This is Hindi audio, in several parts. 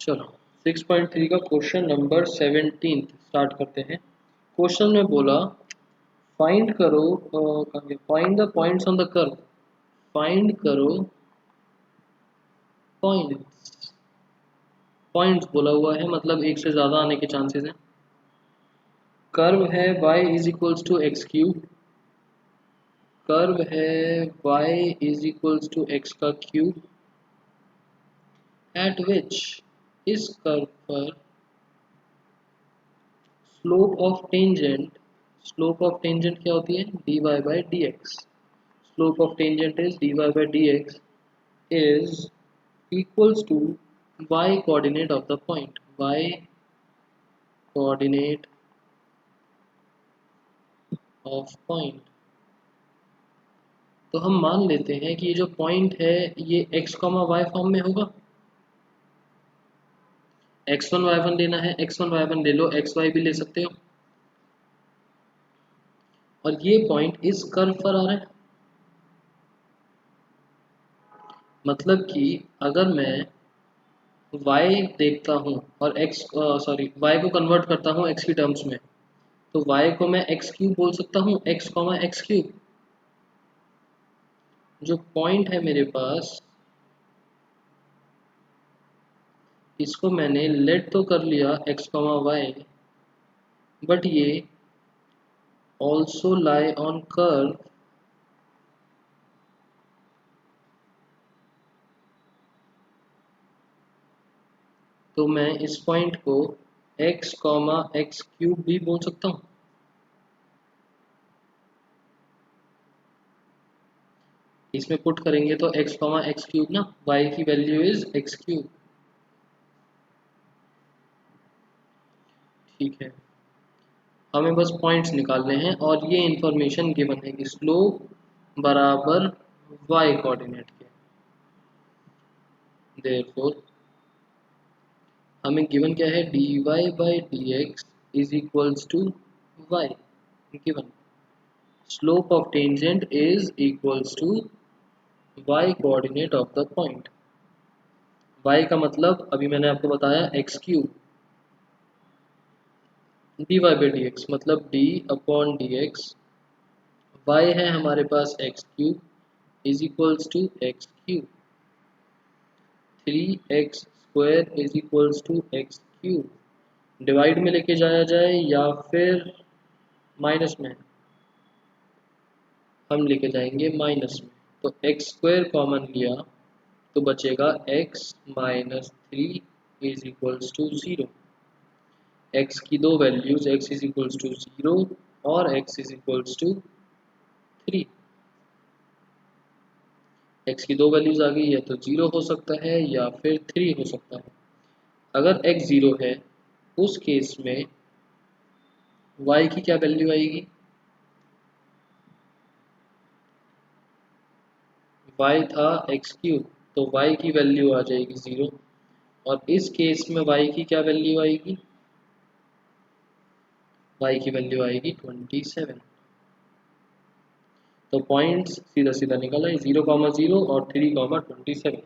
चलो 6.3 का क्वेश्चन नंबर 17 स्टार्ट करते हैं। क्वेश्चन में बोला फाइंड करो, find the points on the curve. Find करो पॉइंट्स। पॉइंट्स बोला हुआ है, मतलब एक से ज़्यादा आने के चांसेस हैं। कर्व है y is equals to x cube. Curve है y is equals to x का क्यूब, एट विच इस कर्व पर स्लोप ऑफ टेंजेंट क्या होती है, dy by d x. Slope of tangent is dy by d x is equals to y coordinate of the point, y coordinate of point। तो हम मान लेते हैं कि ये जो पॉइंट है ये x, y फॉर्म में होगा। x1 y1 लेना है, x1 y1 ले लो, xy भी ले सकते हो। और ये पॉइंट इस कर्व पर आ रहा है, मतलब कि अगर मैं y देखता हूँ और y को कन्वर्ट करता हूँ x की टर्म्स में, तो y को मैं x क्यूब बोल सकता हूँ, x क्यूब। जो पॉइंट है मेरे पास, इसको मैंने लेट तो कर लिया x, y, बट ये ऑल्सो लाई ऑन कर्व, तो मैं इस पॉइंट को x, एक्स क्यूब भी बोल सकता हूँ। इसमें पुट करेंगे तो x, एक्स क्यूब ना, y की वैल्यू इज एक्स क्यूब। ठीक है, हमें बस पॉइंट्स निकालने हैं और ये इंफॉर्मेशन गिवन है कि स्लोप बराबर y कोऑर्डिनेट के। देयरफॉर हमें गिवन क्या है, dy by d x is equals to y given. Slope of tangent is equals to y coordinate of the point. y का मतलब अभी मैंने आपको बताया x cube, dy by d x मतलब d upon d x, y है हमारे पास x cube is equals to x cube. 3x square is equals to x cube. Divide में लेके जाया जाए या फिर माइनस में, हम लेके जाएंगे माइनस में। तो एक्स स्क्वायर कॉमन लिया तो बचेगा x minus 3 is equals to 0। x की दो values, x is equals to 0 और x is equals to 3। x की दो वैल्यूज आ गई, या तो 0 हो सकता है या फिर 3 हो सकता है। अगर x 0 है उस केस में y की क्या वैल्यू आएगी, y था एक्स क्यूब तो y की वैल्यू आ जाएगी 0, और इस केस में y की क्या वैल्यू आएगी, y की वैल्यू आएगी 27। तो पॉइंट्स सीधा सीधा निकला है, 0, और 3, 27।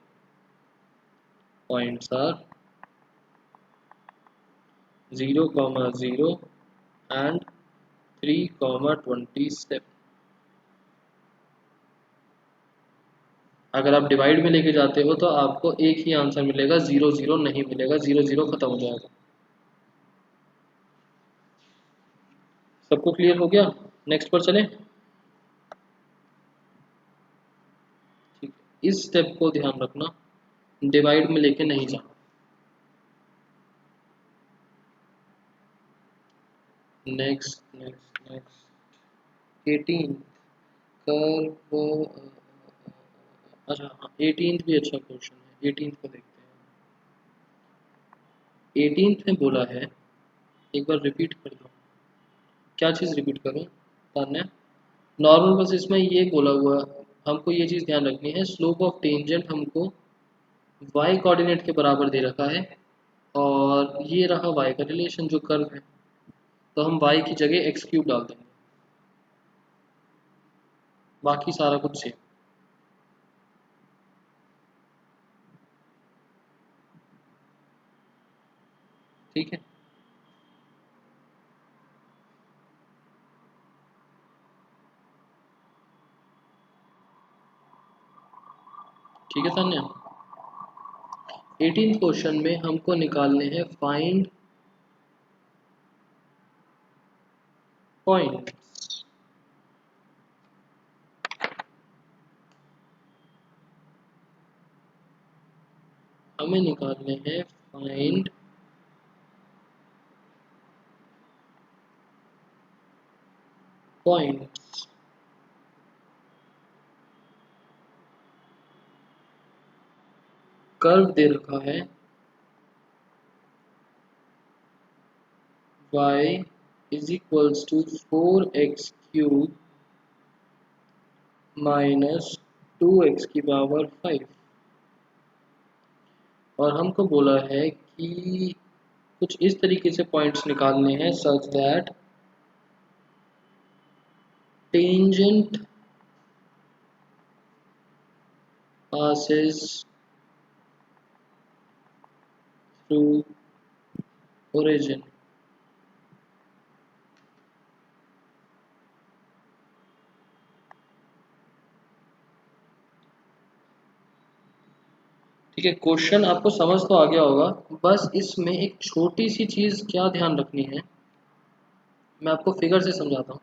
Points are 0, and 3, 27। अगर आप डिवाइड में लेके जाते हो तो आपको एक ही आंसर मिलेगा, 0, नहीं मिलेगा, 0 खत्म हो जाएगा। सबको क्लियर हो गया? नेक्स्ट पर चलें। ठीक, इस स्टेप को ध्यान रखना, डिवाइड में लेके नहीं जाना। नेक्स्ट 18 कर्व, अच्छा हाँ 18 भी अच्छा क्वेश्चन है, 18 को देखते हैं। 18 में बोला है, एक बार रिपीट कर दो। क्या चीज़ रिपीट करूँ तान्या? नॉर्मल बस इसमें ये बोला हुआ, हमको ये चीज़ ध्यान रखनी है, स्लोप ऑफ टेंजेंट हमको y कोऑर्डिनेट के बराबर दे रखा है, और ये रहा y का रिलेशन जो कर्व है, तो हम y की जगह एक्स क्यूब डाल देंगे, बाकी सारा कुछ सेम। ठीक है। ठीक है तान्या। 18th क्वेश्चन में हमको निकालने हैं फाइंड पॉइंट। हमें निकालने हैं फाइंड पॉइंट। कर्व दे रखा है y is equals to 4x cube minus 2x की पावर 5, और हमको बोला है कि कुछ इस तरीके से पॉइंट्स निकालने हैं such that tangent passes through origin। ठीक है, क्वेश्चन आपको समझ तो आ गया होगा। बस इसमें एक छोटी सी चीज क्या ध्यान रखनी है, मैं आपको फिगर से समझाता हूँ।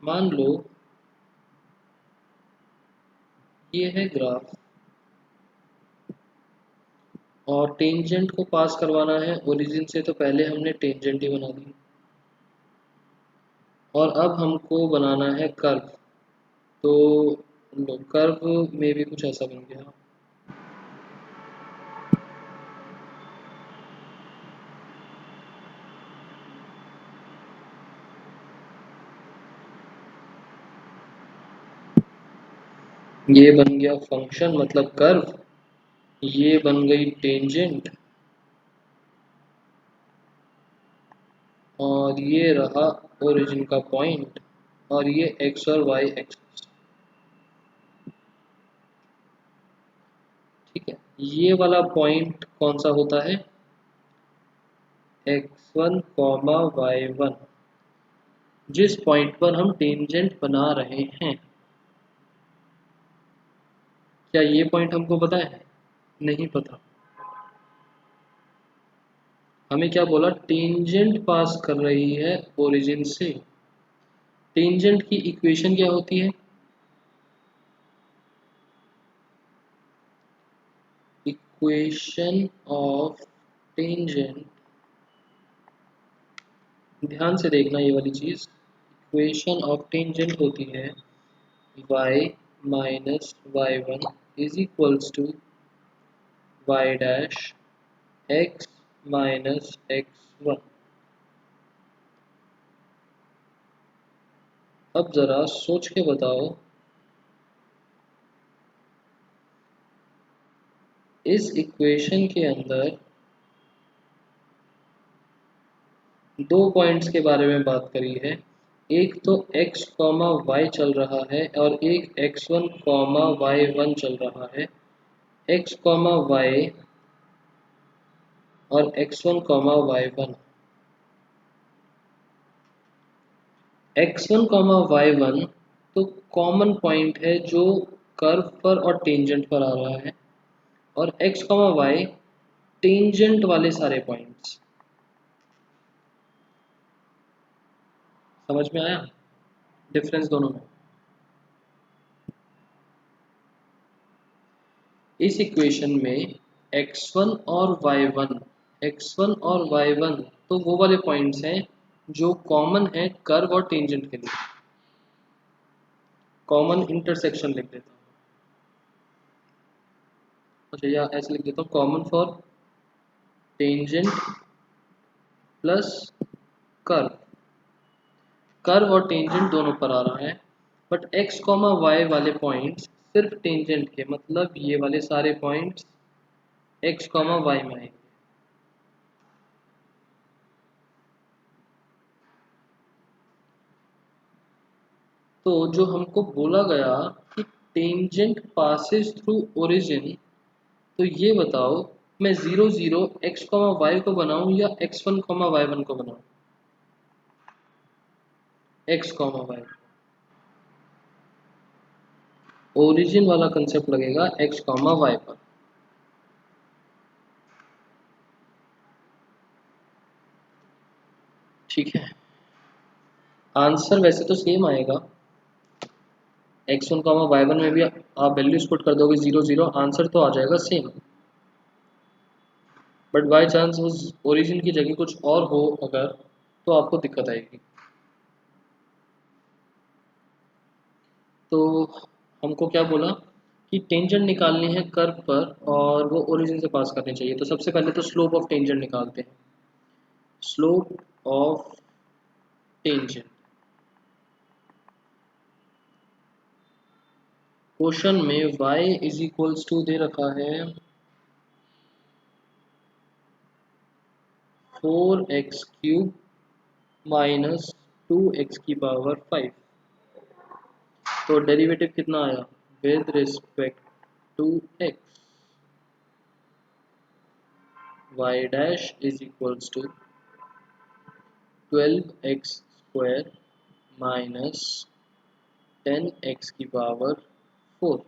मान लो ये है ग्राफ, और टेंजेंट को पास करवाना है ओरिजिन से, तो पहले हमने टेंजेंट ही बना दी, और अब हमको बनाना है कर्व। तो लो, कर्व में भी कुछ ऐसा बन गया। ये बन गया फंक्शन मतलब कर्व, ये बन गई टेंजेंट, और ये रहा ओरिजिन का पॉइंट, और ये एक्स और वाई एक्सिस। ठीक है, ये वाला पॉइंट कौन सा होता है, x1 कॉमा y1, जिस पॉइंट पर हम टेंजेंट बना रहे हैं। क्या ये पॉइंट हमको पता है? नहीं पता। हमें क्या बोला, टेंजेंट पास कर रही है ओरिजिन से। टेंजेंट की इक्वेशन क्या होती है, इक्वेशन ऑफ टेंजेंट, ध्यान से देखना ये वाली चीज। इक्वेशन ऑफ टेंजेंट होती है y minus y1 is equals to y dash x minus x1। अब जरा सोच के बताओ, इस इक्वेशन के अंदर दो पॉइंट्स के बारे में बात करी है। एक तो x कॉमा वाई चल रहा है, और एक x1 कॉमा y1 चल रहा है। x कॉमा वाई और x1 comma y1। x1 comma y1 तो कॉमन पॉइंट है जो कर्व पर और टेंजेंट पर आ रहा है, और x कॉमा वाई टेंजेंट वाले सारे पॉइंट्स। समझ में आया डिफरेंस दोनों में? इस इक्वेशन में x1 और y1, x1 और y1 तो वो वाले पॉइंट्स हैं जो कॉमन है कर्व और टेंजेंट के लिए। कॉमन इंटरसेक्शन लिख देता हूँ, अच्छा, या ऐसे लिख देता हूँ, common for tangent plus curve. Curve और टेंजेंट दोनों पर आ रहा है, बट x कॉमा वाई वाले पॉइंट्स सिर्फ टेंजेंट के, मतलब ये वाले सारे पॉइंट्स x कॉमा वाई में आएंगे। तो जो हमको बोला गया कि टेंजेंट पासेस थ्रू ओरिजिन, तो ये बताओ मैं 0 0 एक्स कॉमा वाई को बनाऊं या x1 कॉमा y1 को बनाऊं? एक्स कॉमा वाई, ओरिजिन वाला कंसेप्ट लगेगा एक्स कॉमा वाई पर। ठीक है, आंसर वैसे तो सेम आएगा, x1 कॉमा y1 में भी आप वैल्यूज पुट कर दोगे 0 0, आंसर तो आ जाएगा सेम। बट बाय चांस उस ओरिजिन की जगह कुछ और हो अगर, तो आपको दिक्कत आएगी। तो हमको क्या बोला कि टेंजेंट निकालनी है कर्व पर और वो ओरिजिन से पास करनी चाहिए। तो सबसे पहले तो स्लोप ऑफ टेंजेंट निकालते हैं। स्लोप ऑफ टेंजेंट, क्वेश्चन में y इज इक्वल्स टू दे रखा है 4x³ माइनस 2x की पावर 5। तो डेरिवेटिव कितना आया with respect to x, y dash is equals to 12x² minus 10x की पावर 4।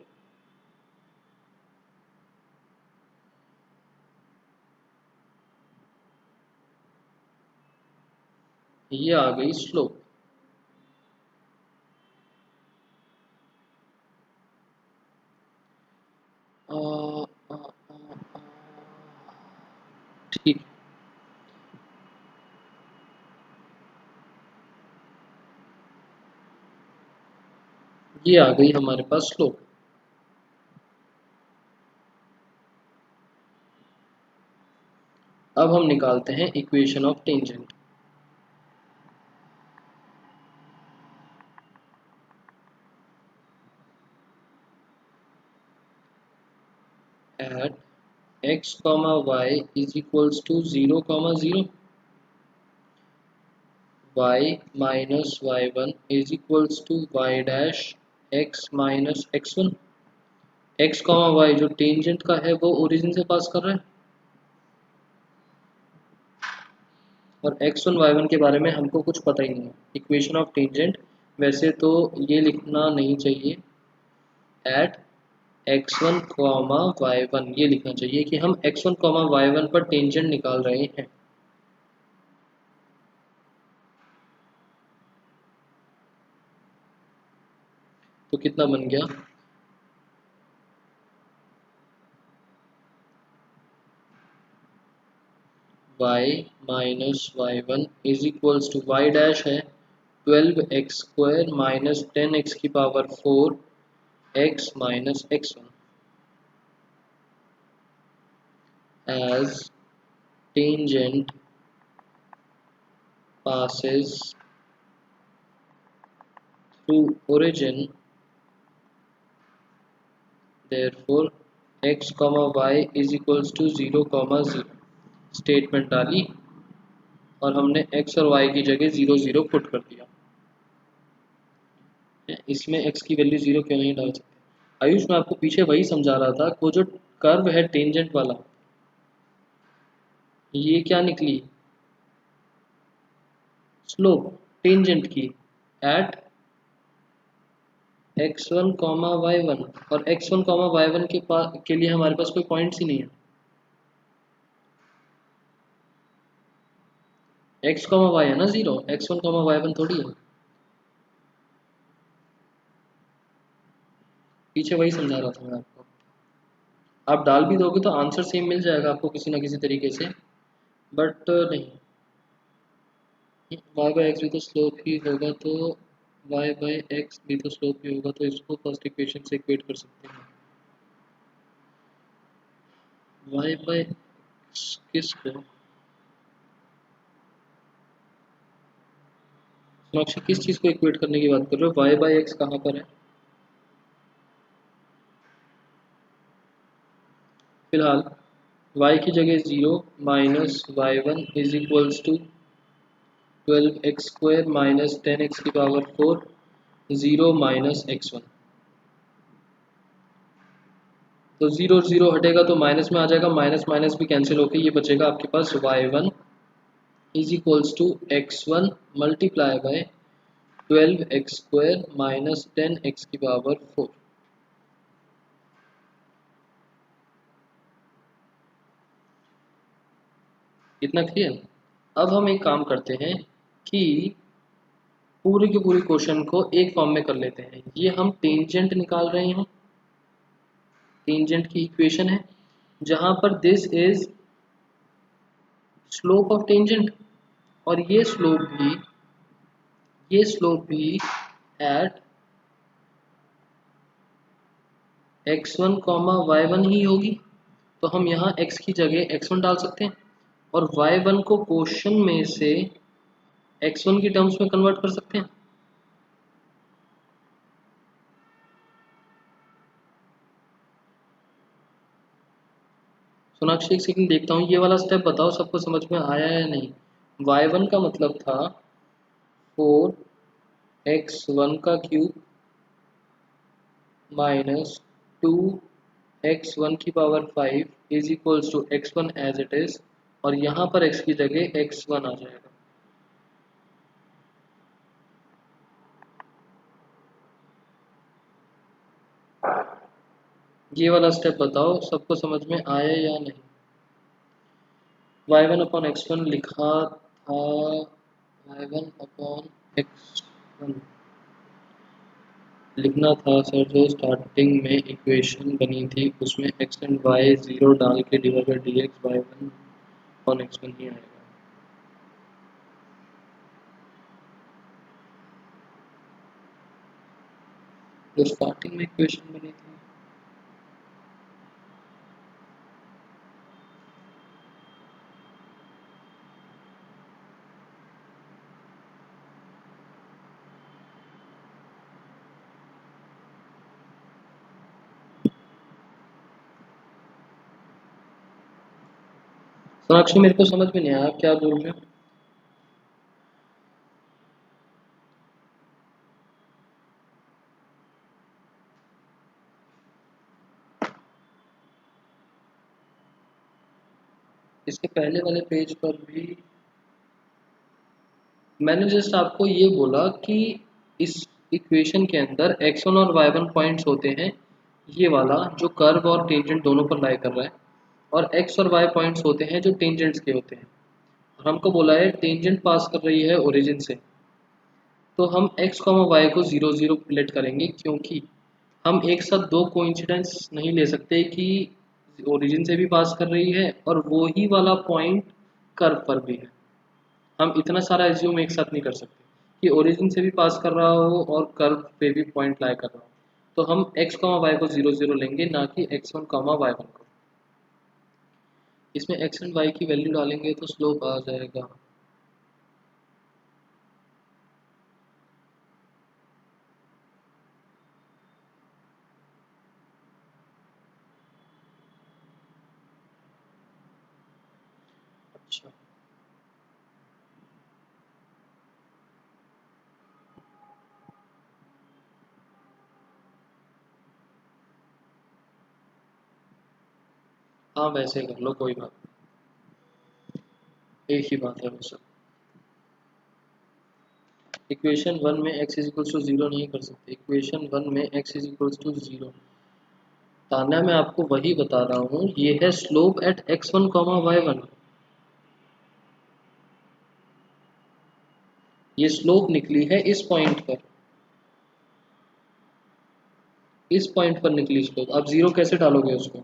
ये आ गई स्लोप। ठीक, ये आ गई हमारे पास स्लोप। अब हम निकालते हैं equation of tangent. At x comma y is equals to 0 comma 0, y minus y1 is equals to y dash x minus x1। x comma y जो टेंजेंट का है वो ओरिजिन से पास कर रहा है, और x1 y1 के बारे में हमको कुछ पता ही नहीं है। इक्वेशन ऑफ टेंजेंट वैसे तो ये लिखना नहीं चाहिए, एट x1 कॉमा y1 ये लिखना चाहिए कि हम x1 कॉमा y1 पर टेंजेंट निकाल रहे हैं। तो कितना बन गया, y minus y1 is equals to y dash है 12x² माइनस 10x की power 4 x minus x1 as tangent passes through origin, therefore x comma y is equals to 0 comma 0। Statement डाली और हमने x और y की जगह 0 0 पुट कर दिया। इसमें x की वैल्यू 0 क्यों नहीं डाल सकते? आयुष, मैं आपको पीछे वही समझा रहा था, वो जो कर्व है टेंजेंट वाला, ये क्या निकली स्लोप टेंजेंट की एट x1 कॉमा y1, और x1 कॉमा y1 के लिए हमारे पास कोई पॉइंट्स ही नहीं है। x कॉमा y है ना 0, x1 कॉमा y1 थोड़ी है। पीछे वही समझा रहा था मैं आपको। आप डाल भी दोगे तो आंसर सेम मिल जाएगा आपको किसी ना किसी तरीके से, बट नहीं, y बाई एक्स भी तो स्लोप ही होगा, तो y बाई एक्स भी तो स्लोप ही होगा, तो इसको फर्स्ट इक्वेशन से इक्वेट कर सकते हैं। y बाई किसको, सोनाक्षी किस चीज़ को इक्वेट करने की बात कर रहे हो? y बाई एक्स कहाँ पर है? फिलहाल y की जगह 0 minus y1 is equals to 12x² minus 10x की पावर 4 0 माइनस x1। तो जीरो जीरो हटेगा तो माइनस में आ जाएगा, माइनस माइनस भी कैंसिल होके ये बचेगा आपके पास y1 is equals to x1 multiply by 12x² minus 10x⁴। इतना क्लियर। अब हम एक काम करते हैं कि पूरे के पूरे क्वेश्चन को एक फॉर्म में कर लेते हैं। ये हम टेंजेंट निकाल रहे हैं, टेंजेंट की इक्वेशन है जहां पर this is slope of tangent और ये स्लोप भी एट x1 y1 ही होगी। तो हम यहाँ x की जगह x1 डाल सकते हैं और y1 को क्वेश्चन में से x1 की टर्म्स में कन्वर्ट कर सकते हैं। सोनाक्षी एक सेकंड देखता हूँ, ये वाला स्टेप बताओ सबको समझ में आया या नहीं। y1 का मतलब था 4x1 का क्यूब माइनस 2x1 की power 5 is equals to x1 as it is, और यहाँ पर x की जगह x1 आ जाएगा। ये वाला स्टेप बताओ सबको समझ में आया या नहीं। y1 अपॉन x1 लिखा था, y1 अपॉन x1 लिखना था सर, जो स्टार्टिंग में इक्वेशन बनी थी उसमें x एंड y 0 डाल के divide by dx y1 upon x1 ही आएगा। जो स्टार्टिंग में इक्वेशन बनी थी। सोनाक्षी मेरे को समझ में नहीं आया आप क्या बोल रहे हो। इसके पहले वाले पेज पर भी मैंने जस्ट आपको ये बोला कि इस इक्वेशन के अंदर x1 और y1 पॉइंट्स होते हैं, ये वाला जो कर्व और टेंजेंट दोनों पर लाई कर रहा है, और x और y पॉइंट्स होते हैं जो टेंजेंट्स के होते हैं। और हमको बोला है टेंजेंट पास कर रही है ओरिजिन से, तो हम x, y को 0 0 लेट करेंगे, क्योंकि हम एक साथ दो कोइंसिडेंस नहीं ले सकते कि ओरिजिन से भी पास कर रही है और वो ही वाला पॉइंट कर्व पर भी है। हम इतना सारा एज्यूम एक साथ नहीं कर सकते कि ओरिजिन से भी पास कर रहा हो और कर्व पे भी पॉइंट लाई कर रहा हो। तो हम x, y को 0 0 लेंगे, ना कि x1, y1 को। इसमें x एंड y की वैल्यू डालेंगे तो स्लोप आ जाएगा। अच्छा, हाँ वैसे कर लो, कोई बात नहीं, एक ही बात है वो सब। इक्वेशन 1 में x इज इक्वल्स टू 0 नहीं कर सकते। इक्वेशन 1 में x इज इक्वल्स टू 0, ताना मैं आपको वही बता रहा हूँ, ये है स्लोप एट x1, y1। ये स्लोप निकली है इस पॉइंट पर, इस पॉइंट पर निकली स्लोप। आप 0 कैसे डालोगे उसको।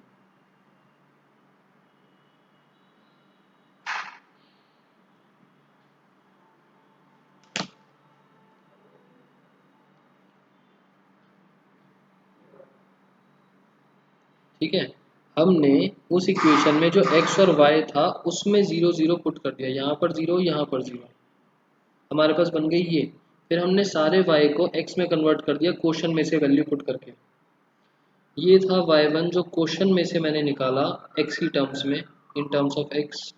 ठीक है, हमने उस इक्वेशन में जो x और y था उसमें 0 0 पुट कर दिया, यहाँ पर 0, यहाँ पर 0, हमारे पास बन गई ये। फिर हमने सारे y को x में कन्वर्ट कर दिया क्वेश्चन में से वैल्यू पुट करके। ये था y1 जो क्वेश्चन में से मैंने निकाला x की टर्म्स में, इन टर्म्स ऑफ x।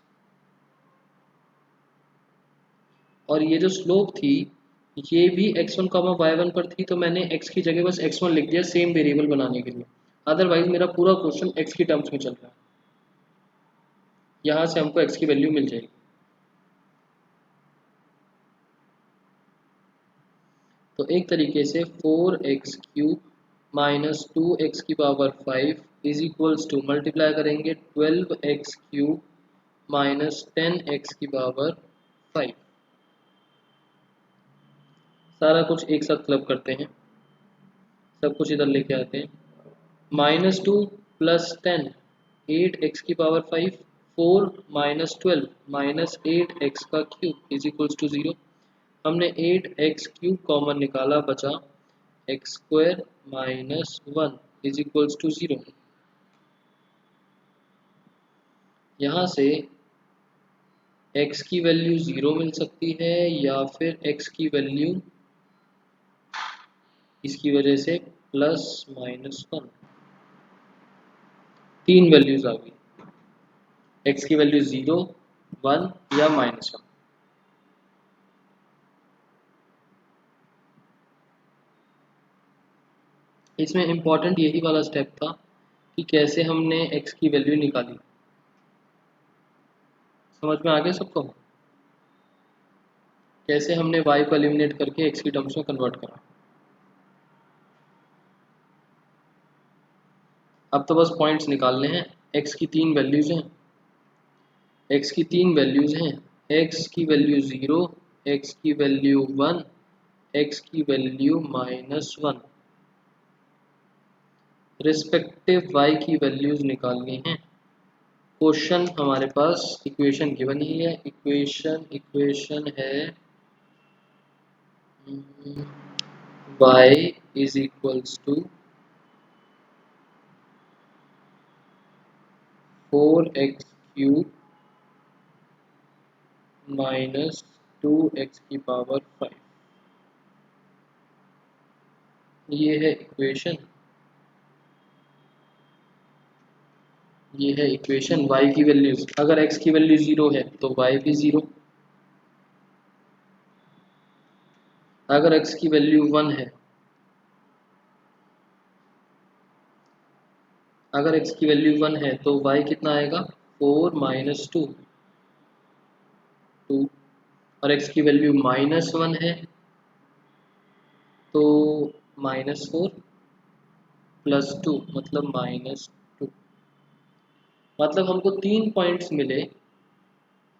और ये जो स्लोप थी ये भी x1, y1 पर थी, तो मैंने x की जगह बस x1 लिख दिया सेम वेरिएबल बनाने के लिए। अदरवाइज मेरा पूरा क्वेश्चन एक्स की टर्म्स में चल रहा है, यहाँ से हमको एक्स की वैल्यू मिल जाएगी। तो एक तरीके से 4x³ माइनस 2x की power 5 is equals to, multiply करेंगे 12x³ माइनस 10x की पावर 5। सारा कुछ एक साथ क्लब करते हैं, सब कुछ इधर लेके आते हैं। -2 + 10 8x की पावर 5, 4 - 12 -8x का क्यूब इज इक्वल्स टू 0। हमने 8x³ कॉमन निकाला, बचा x² - 1 इज इक्वल्स टू 0। यहाँ से x की वैल्यू 0 मिल सकती है या फिर x की वैल्यू इसकी वजह से +-1, तीन वैल्यूज आ गई, x की वैल्यू 0, 1 या -1। इसमें इम्पॉर्टेंट यही वाला स्टेप था कि कैसे हमने x की वैल्यू निकाली। समझ में आ गया सबको, कैसे हमने y को एलिमिनेट करके x की टर्म्स में कन्वर्ट करा। अब तो बस पॉइंट्स निकालने हैं। x की तीन वैल्यूज हैं, x की तीन वैल्यूज हैं, x की वैल्यू 0, x की वैल्यू 1, x की वैल्यू -1। रिस्पेक्टिव y की वैल्यूज निकालनी है। क्वेश्चन हमारे पास इक्वेशन गिवन ही है, इक्वेशन है y is equals to 4x³ minus 2x की पावर 5। ये है इक्वेशन, ये है इक्वेशन। y की वैल्यूज, अगर x की वैल्यू 0 है तो y भी 0, अगर x की वैल्यू 1 है, अगर x की वैल्यू 1 है तो y कितना आएगा, 4 - 2, 2। और x की वैल्यू -1 है तो -4 + 2 मतलब -2। मतलब हमको 3 पॉइंट्स मिले,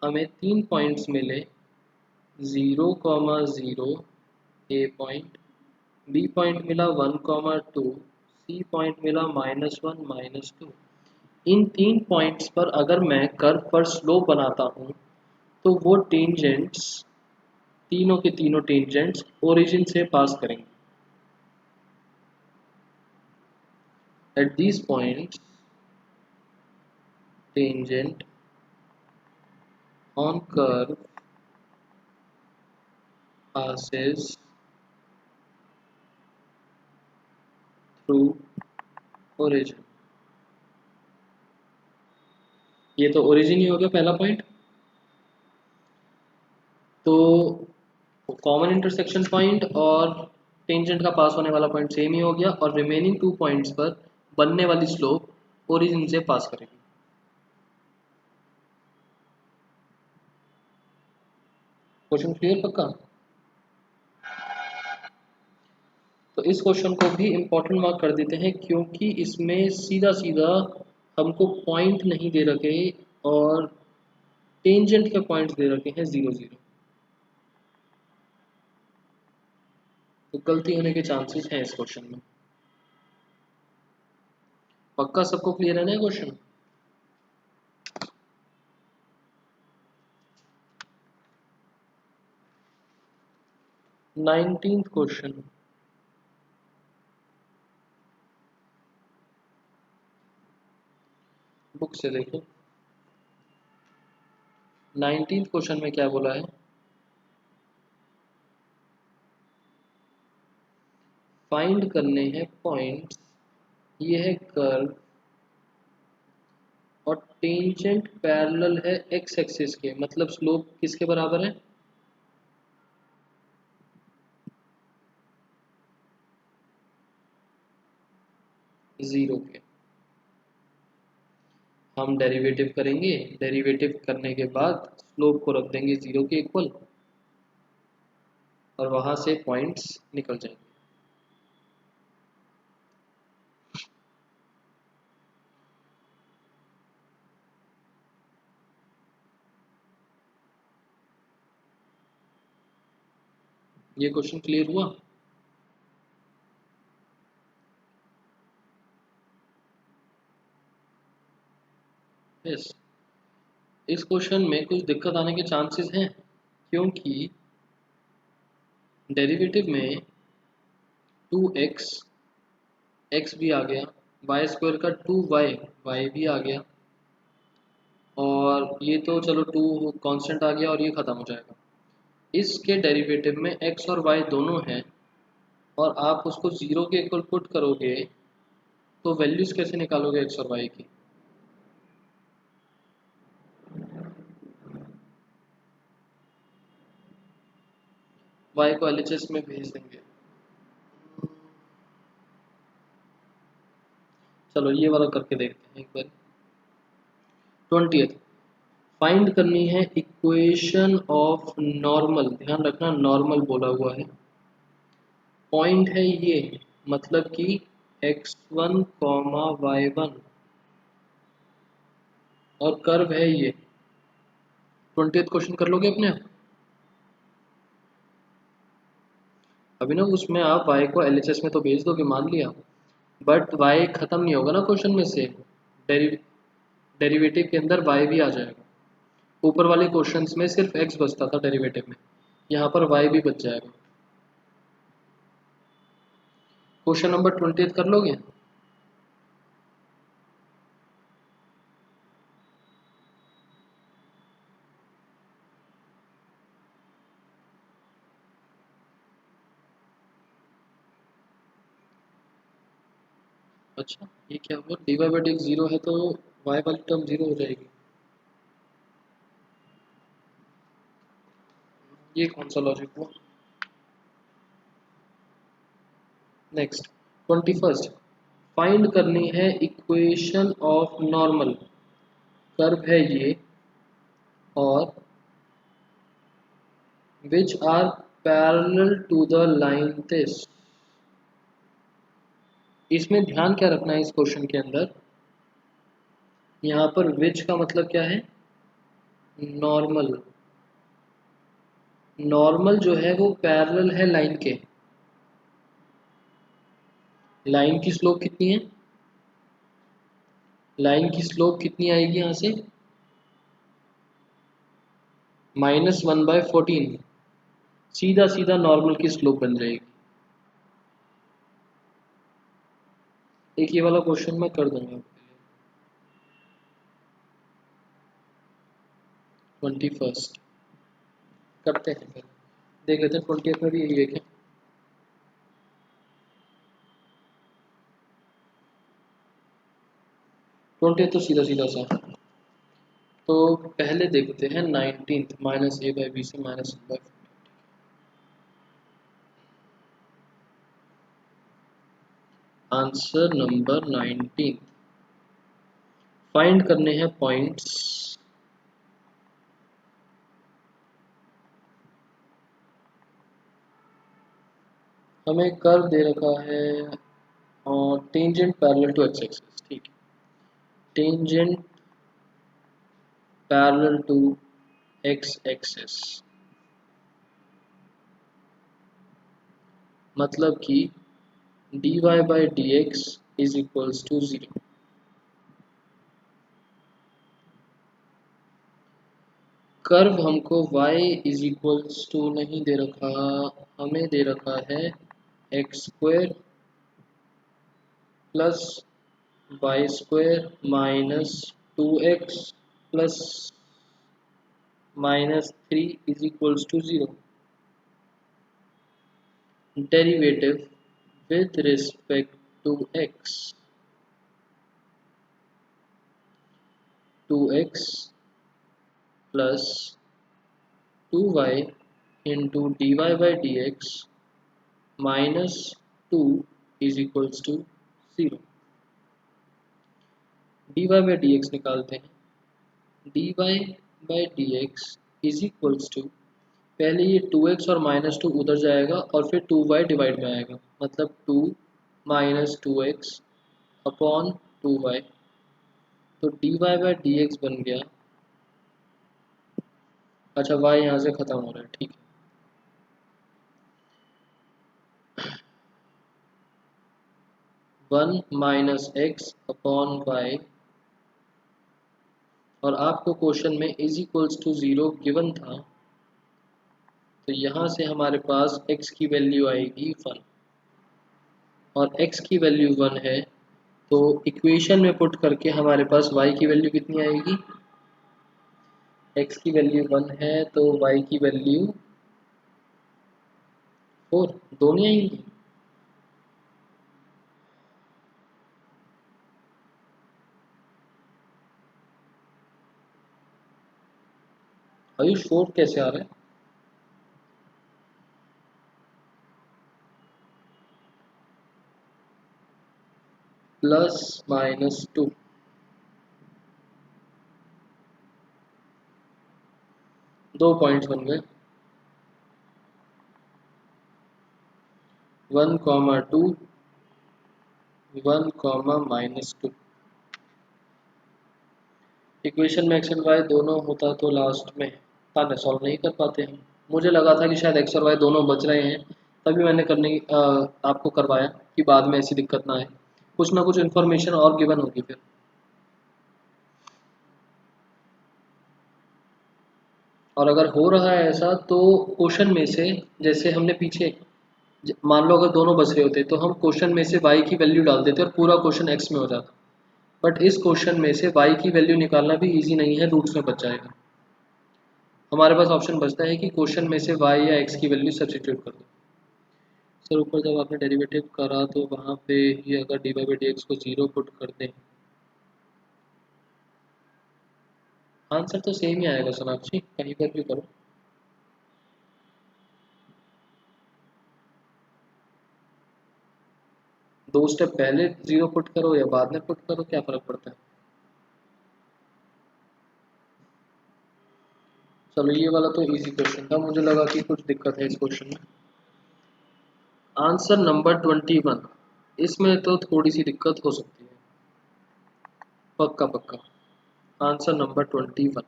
हमें 3 पॉइंट्स मिले, 0,0 ए पॉइंट, बी पॉइंट मिला 1,2, सी पॉइंट मिला -1 -2। इन 3 पॉइंट्स पर अगर मैं कर्व पर स्लोप बनाता हूँ तो वो टेंजेंट्स, तीनों के तीनों टेंजेंट्स ओरिजिन से पास करेंगे। At these points tangent on curve passes through origin। ये तो ओरिजिन ही हो गया पहला पॉइंट। तो कॉमन इंटरसेक्शन पॉइंट और टेंजेंट का पास होने वाला पॉइंट सेम ही हो गया, और रिमेनिंग 2 पॉइंट्स पर बनने वाली स्लोप ओरिजिन से पास करेगी। क्वेश्चन क्लियर पक्का? तो इस क्वेश्चन को भी इम्पोर्टेंट मार्क कर देते हैं, क्योंकि इसमें सीधा सीधा हमको पॉइंट नहीं दे रखे और टेंजेंट के पॉइंट्स दे रखे हैं 0 0। तो गलती होने के चांसेस हैं इस क्वेश्चन में। पक्का सबको क्लियर है ना क्वेश्चन? नाइनटीन्थ क्वेश्चन, बुक से देखो। 19th क्वेश्चन में क्या बोला है, फाइंड करने हैं पॉइंट्स, ये है कर्व और टेंजेंट पैरेलल है एक्स एक्सिस के, मतलब स्लोप किसके बराबर है, ज़ीरो के। हम डेरिवेटिव करेंगे, डेरिवेटिव करने के बाद स्लोप को रख देंगे ज़ीरो के इक्वल और वहाँ से पॉइंट्स निकल जाएंगे। ये क्वेश्चन क्लियर हुआ? यस। इस क्वेश्चन में कुछ दिक्कत आने के चांसेस हैं क्योंकि डेरिवेटिव में 2x x भी आ गया, वाई स्क्वायर का 2y y भी आ गया, और ये तो चलो 2 कांस्टेंट आ गया और ये ख़त्म हो जाएगा। इसके डेरिवेटिव में x और y दोनों हैं और आप उसको ज़ीरो के इक्वल पुट करोगे तो वैल्यूज़ कैसे निकालोगे x और y की? y को LHS में भेज देंगे। चलो ये वाला करके देखते हैं एक बार। 20th फाइंड करनी है इक्वेशन ऑफ नॉर्मल, ध्यान रखना नॉर्मल बोला हुआ है, पॉइंट है ये, मतलब कि x1 y1 और कर्व है ये। 20th क्वेश्चन कर लोगे अपने आप? अभी ना उसमें आप y को LHS में तो भेज दोगे मान लिया, बट y खत्म नहीं होगा ना क्वेश्चन में से, डेरिवेटिव के अंदर y भी आ जाएगा। ऊपर वाले क्वेश्चंस में सिर्फ x बचता था डेरिवेटिव में, यहाँ पर y भी बच जाएगा। क्वेश्चन नंबर 20 कर लोगे? अच्छा ये क्या हुआ, d y by d x zero है तो y वाली टर्म जीरो हो जाएगी, ये कौन सा लॉजिक हुआ? नेक्स्ट 21st फाइंड करनी है इक्वेशन ऑफ नॉर्मल, कर्व है ये और which are parallel to the line this. इसमें ध्यान क्या रखना है इस क्वेश्चन के अंदर, यहाँ पर विच का मतलब क्या है, नॉर्मल। नॉर्मल जो है वो पैरेलल है लाइन के। लाइन की स्लोप कितनी है, लाइन की स्लोप कितनी आएगी यहाँ से, -1/14, सीधा सीधा नॉर्मल की स्लोप बन जाएगी। एक ये वाला क्वेश्चन मैं कर दूंगा। 21st करते हैं, फिर देख लेते हैं 20th में भी यही है क्या। 20th तो सीधा सीधा सा, तो पहले देखते हैं 19th -a/b से -1/4। आंसर नंबर 19 फाइंड करने हैं पॉइंट्स। हमें कर्व दे रखा है और tangent parallel to x axis, ठीक है, tangent parallel to x axis मतलब कि dy by d x is equals to 0। Curve हमको y इज इक्वल्स टू नहीं दे रखा, हमें दे रखा है x square plus y square minus 2x plus -3 is equals to 0। Derivative with respect to x, 2x plus 2y into dy by dx minus 2 is equals to 0। D y by d x निकालते हैं। D y by d x is equals to, पहले ये 2x और -2 उधर जाएगा और फिर 2y डिवाइड में आएगा, मतलब 2 माइनस 2x अपॉन 2y। तो d y by d x बन गया, अच्छा y यहाँ से ख़त्म हो रहा है, ठीक है। 1 माइनस एक्स अपॉन वाई, और आपको क्वेश्चन में इज इक्वल्स टू 0 गिवन था, तो यहाँ से हमारे पास x की वैल्यू आएगी 1, और x की वैल्यू 1 है, तो इक्वेशन में पुट करके हमारे पास y की वैल्यू कितनी आएगी, x की वैल्यू 1 है तो y की वैल्यू 4, दोनों आएंगी। आयुष 4 कैसे आ रहा है? +-2, दो पॉइंट्स बन गए, 1, 2, 1, -2। इक्वेशन में एक्स एंड वाई दोनों होता तो लास्ट में ताने सॉल्व नहीं कर पाते हम। मुझे लगा था कि शायद एक्स और वाई दोनों बच रहे हैं, तभी मैंने आपको करवाया कि बाद में ऐसी दिक्कत ना आए, कुछ ना कुछ इन्फॉर्मेशन और गिवन होगी फिर। और अगर हो रहा है ऐसा तो क्वेश्चन में से, जैसे हमने पीछे मान लो अगर दोनों बच रहे होते तो हम क्वेश्चन में से y की वैल्यू डाल देते और पूरा क्वेश्चन x में हो जाता, बट इस क्वेश्चन में से y की वैल्यू निकालना भी इजी नहीं है, रूट्स में बच जाएगा। हमारे पास ऑप्शन बचता है कि क्वेश्चन में से y या x की वैल्यू सब्स्टिट्यूट कर दो। सर ऊपर जब आपने डेरिवेटिव करा तो वहाँ पे ही अगर d y by d x को 0 पुट कर दें, आंसर तो सेम ही आएगा सोनाक्षी, कहीं पर भी करो। दो स्टेप पहले 0 पुट करो या बाद में पुट करो, क्या फ़र्क पड़ता है। चलो ये वाला तो इजी क्वेश्चन था, मुझे लगा कि कुछ दिक्कत है इस क्वेश्चन में। आंसर नंबर 21, इसमें तो थोड़ी सी दिक्कत हो सकती है, पक्का पक्का। आंसर नंबर 21,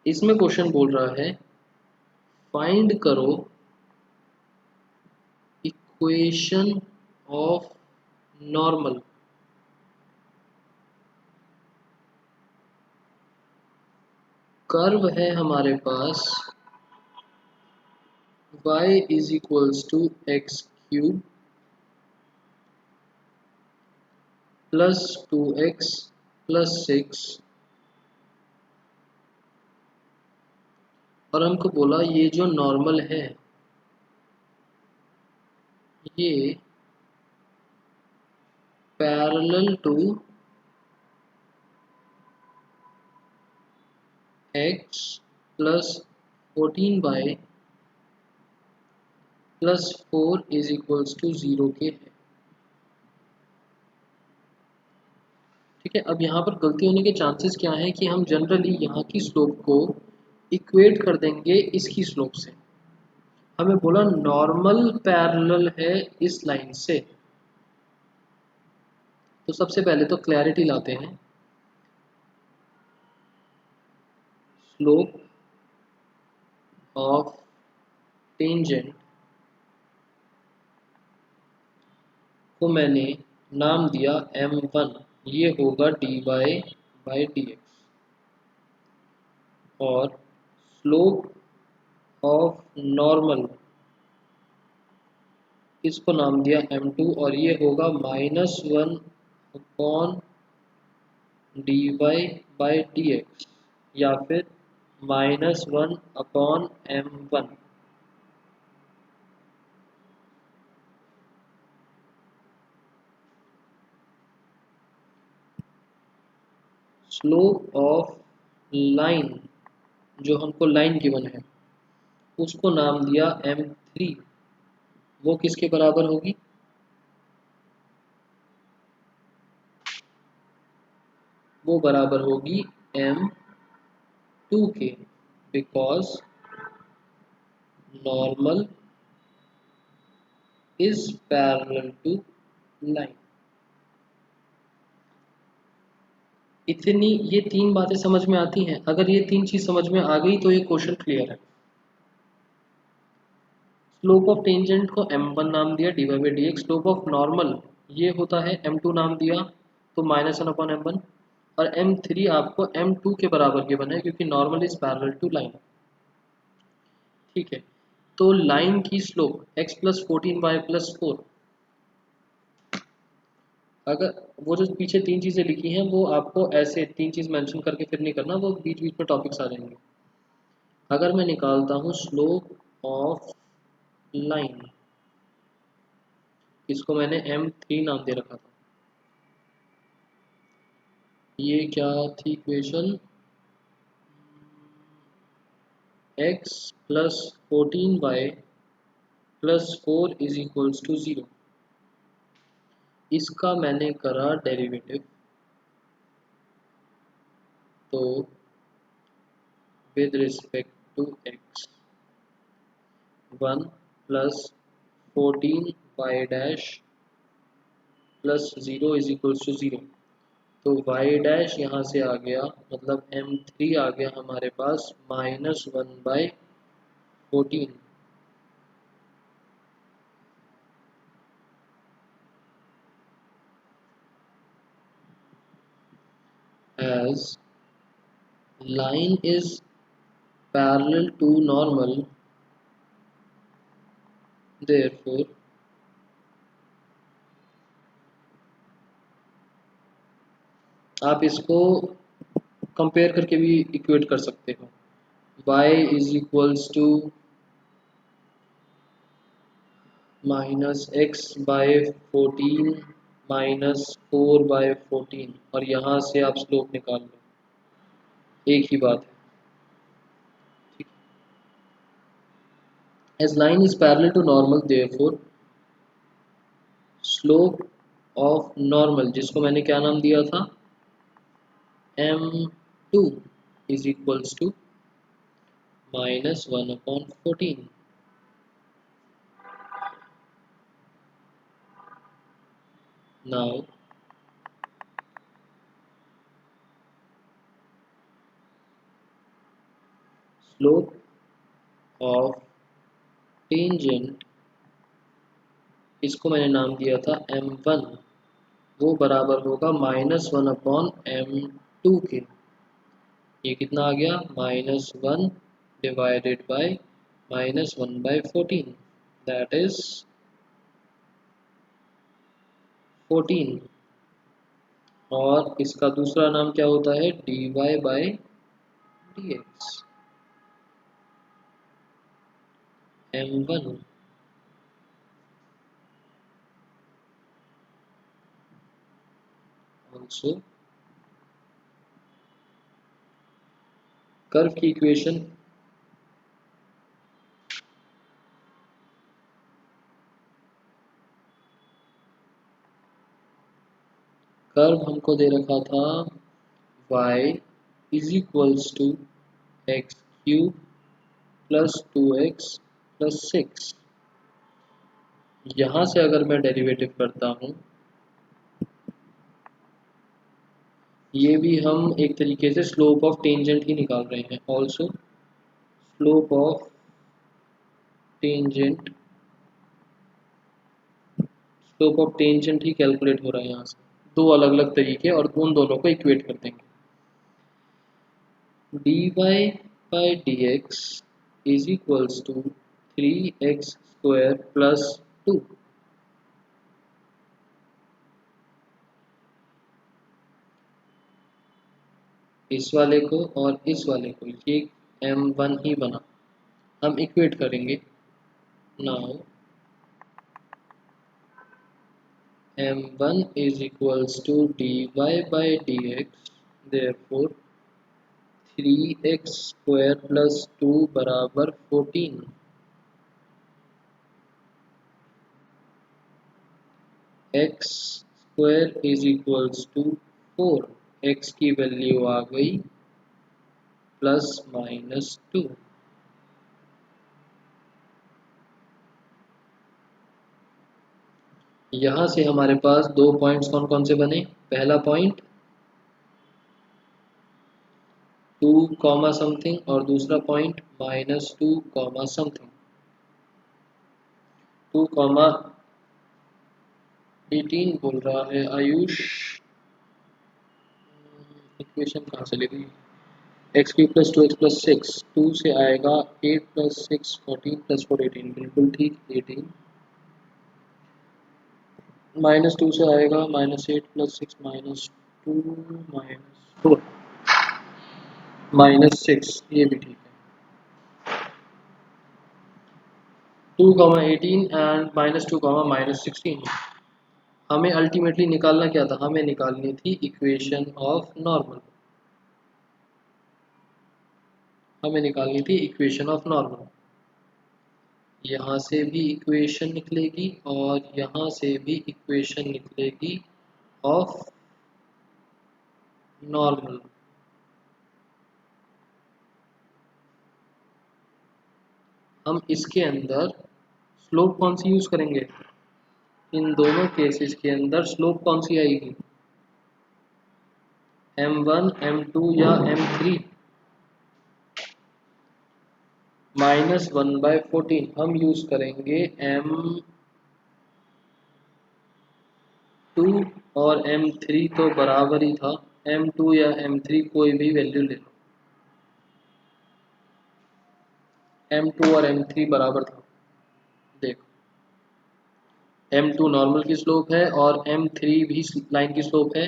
इसमें क्वेश्चन बोल रहा है फाइंड करो इक्वेशन ऑफ नॉर्मल कर्व है हमारे पास y is equals to x cube +2x +6, और हमको बोला ये जो नॉर्मल है ये parallel to x +14y +4 is equals to 0 के है। ठीक है, अब यहाँ पर गलती होने के चांसेस क्या है कि हम जनरली यहाँ की स्लोप को इक्वेट कर देंगे इसकी स्लोप से। हमें बोला नॉर्मल पैरेलल है इस लाइन से, तो सबसे पहले तो क्लैरिटी लाते हैं। स्लोप ऑफ टेंजेंट को मैंने नाम दिया m1, ये होगा dy बाई डी एक्स, और स्लोप ऑफ नॉर्मल इसको नाम दिया m2, और ये होगा -1 upon dy by d x, या फिर -1 upon m1। Slope of line, जो हमको लाइन गिवन है उसको नाम दिया m3, वो किसके बराबर होगी, वो बराबर होगी m2 के, because normal is parallel to line. इतनी ये तीन बातें समझ में आती हैं? अगर ये तीन चीज समझ में आ गई तो ये क्वेश्चन क्लियर है। स्लोप ऑफ टेंजेंट को m1 नाम दिया, dy by d x. Slope of normal ये होता है m2 नाम दिया, तो -1/m1। और m3 आपको m2 के बराबर के बना है, क्योंकि normal is parallel to line. ठीक है, तो लाइन की स्लोप x प्लस 14y+4, अगर वो जो पीछे तीन चीज़ें लिखी हैं वो आपको ऐसे तीन चीज़ मेंशन करके फिर नहीं करना, वो बीच बीच में टॉपिक्स आ जाएंगे। अगर मैं निकालता हूँ स्लोप ऑफ लाइन, इसको मैंने m3 नाम दे रखा था। ये क्या थी equation? x plus 14y+4 is equals to 0। इसका मैंने करा डेरिवेटिव, तो with respect to x 1 plus 14y डैश+0 इज इक्वल्स टू 0। तो y डैश यहाँ से आ गया, मतलब m3 आ गया हमारे पास -1/14। as line is parallel to normal, therefore आप इसको कंपेयर करके भी इक्वेट कर सकते हो। y is equals to -x/14 -4/14, और यहाँ से आप स्लोप निकाल लो, एक ही बात है। As line is parallel to normal, therefore slope of normal, जिसको मैंने क्या नाम दिया था, m2 is equals to -1/14। Now slope of tangent, इसको मैंने नाम दिया था m1, वो बराबर होगा -1/m2 के। ये कितना आ गया, -1 डिवाइडेड बाय -1/14, दैट इज 14। और इसका दूसरा नाम क्या होता है, dy by d x. m1 also curve की इक्वेशन, कर्व हमको दे रखा था y is equals to x³ plus 2x plus 6। यहाँ से अगर मैं डेरिवेटिव करता हूँ, ये भी हम एक तरीके से स्लोप ऑफ टेंजेंट ही निकाल रहे हैं। Also slope of tangent, slope of tangent he calculate हो रहा है यहाँ से, दो अलग अलग तरीके, और उन दोनों को इक्वेट कर देंगे। dy by d x is equals to 3x² plus 2। इस वाले को और इस वाले को, ये m1 ही बना, हम इक्वेट करेंगे। Now m1 is equals to dy by dx, therefore 3x² plus 2 बराबर 14। x² is equals to 4, x की वैल्यू आ गई +-2। यहाँ से हमारे पास दो पॉइंट्स कौन कौन से बने। पहला पॉइंट 2 कॉमा समथिंग और दूसरा पॉइंट -2 कॉमा समथिंग। 2,18 बोल रहा है आयुष। इक्वेशन कहाँ चली गई। x³ + 2x + 6 2 से आएगा 8 + 6 14 + 4 18। बिल्कुल ठीक 18। -2 से आएगा -8 + 6 -2 -4 -6। ये भी ठीक है। 2,18 एंड -2, -16। हमें अल्टीमेटली निकालना क्या था। हमें निकालनी थी इक्वेशन ऑफ नॉर्मल। हमें निकालनी थी इक्वेशन ऑफ नॉर्मल। यहाँ से भी इक्वेशन निकलेगी और यहाँ से भी इक्वेशन निकलेगी ऑफ नॉर्मल। हम इसके अंदर स्लोप कौन सी यूज करेंगे। इन दोनों केसेस के अंदर स्लोप कौन सी आएगी। m1 m2 या m3। -1/14 हम यूज करेंगे m2 और m3 तो बराबर ही था। m2 या m3 कोई भी वैल्यू ले लो। m2 और m3 बराबर था। देखो m2 नॉर्मल की स्लोप है और m3 भी लाइन की स्लोप है।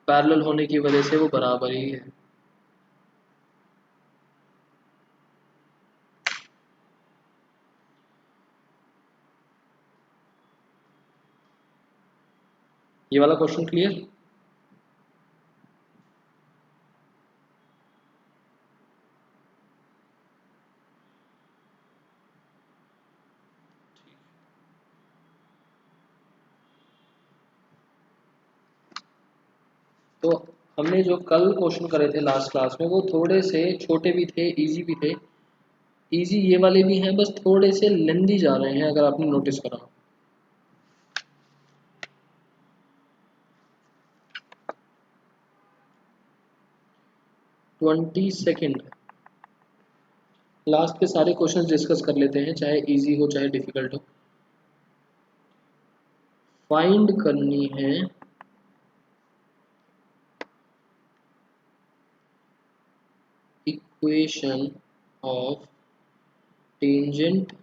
पैरेलल होने की वजह से वो बराबर ही है। ये वाला क्वेश्चन क्लियर। तो हमने जो कल क्वेश्चन करे थे लास्ट क्लास में वो थोड़े से छोटे भी थे, इजी भी थे। इजी ये वाले भी हैं, बस थोड़े से लेंदी जा रहे हैं अगर आपने नोटिस करा। ट्वेंटी सेकेंड लास्ट के सारे क्वेश्चंस डिस्कस कर लेते हैं, चाहे इजी हो चाहे डिफिकल्ट हो। फाइंड करनी है equation of tangent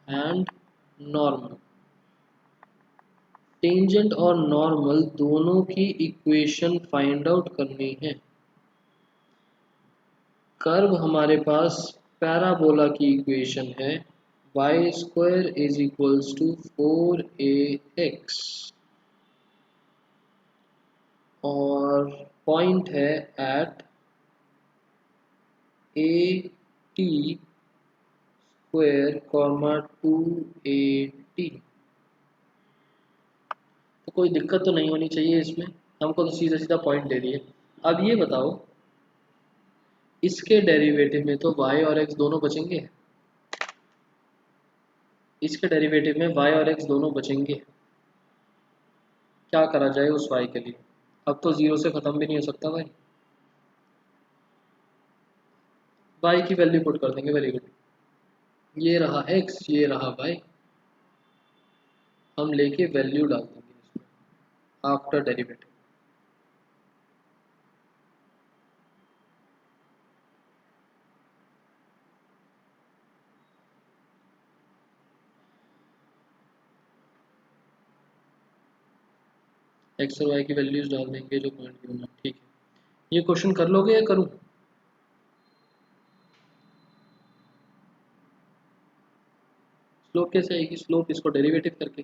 and normal. Tangent और नॉर्मल दोनों की इक्वेशन फाइंड आउट करनी है। कर्व हमारे पास पैराबोला की इक्वेशन है y² = 4ax और पॉइंट है एट a t², 2at। तो कोई दिक्कत तो नहीं होनी चाहिए इसमें, हमको तो सीधा सीधा पॉइंट दे दिए। अब ये बताओ इसके डेरिवेटिव में तो y और x दोनों बचेंगे। इसके डेरिवेटिव में y और x दोनों बचेंगे। क्या करा जाए उस y के लिए। अब तो 0 से ख़त्म भी नहीं हो सकता भाई। y की वैल्यू पुट कर देंगे। Very good. ये रहा x, ये रहा y। हम लेके वैल्यू डाल देंगे इसमें आफ्टर डेरिवेटिव। x और y की वैल्यूज डाल देंगे जो पॉइंट गिवन है। ठीक है, ये क्वेश्चन कर लोगे या करूँ। स्लोप कैसे आएगी। स्लोप इसको डेरिवेटिव करके